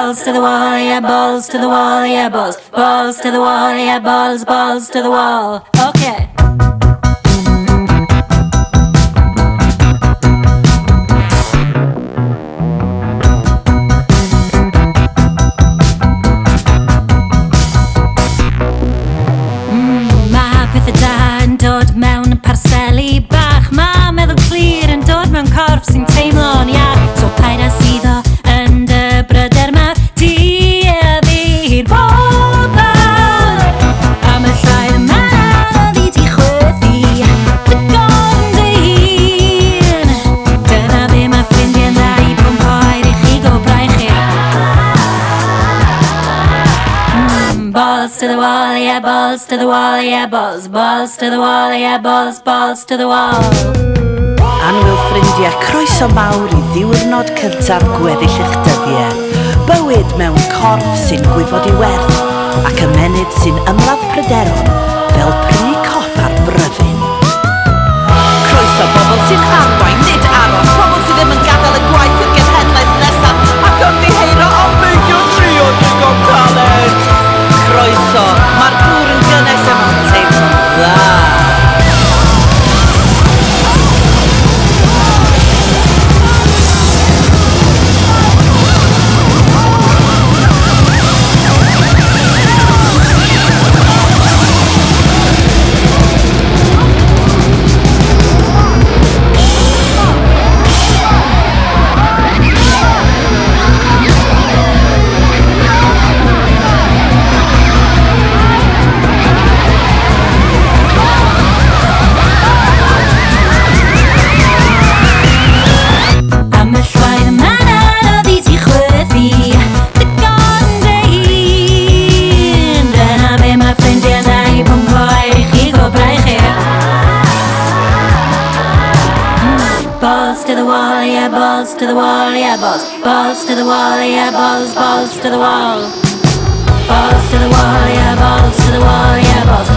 balls to the wall, yeah, balls to the wall, yeah, balls to the wall, yeah, balls to the wall. Okay. Ma pethau da yn dod mewn parseli bach, ma meddwl clir yn dod mewn corff sy'n teimlo'n iach. So paid a suddo yn dy bryder mawr, di a fi'r bobl. Am y llai yma oddi di chwythu dy gorn dy hun. Dyna be mae ffrindiau'n dda i pwmpoer i chi gobrau chi. Balls to the wall, yeah, balls to the wall, yeah, balls to the wall, yeah, balls to the wall. Anwyl ffrindiau, croeso mawr i ddiwrnod cyntaf gweddill eich dyddiau. Bywyd mewn corff sy'n gwybod I werth, ac ymennydd sy'n ymladd pryderon fel prynu cop ar bryfyn. Croeso bobl sy'n arwain, nid aros, pobl sydd ddim yn gadael y gwaith i'r genhedlaeth nesaf, ac ymddiheuro o beidio trio digon caled. Croeso, mae'r gŵr yn gynnes yma'n teimlo'n dda. Balls to the wall, yeah, balls to the wall, yeah, balls to the wall, yeah, balls to the wall. Balls to the wall, yeah, balls to the wall, yeah, balls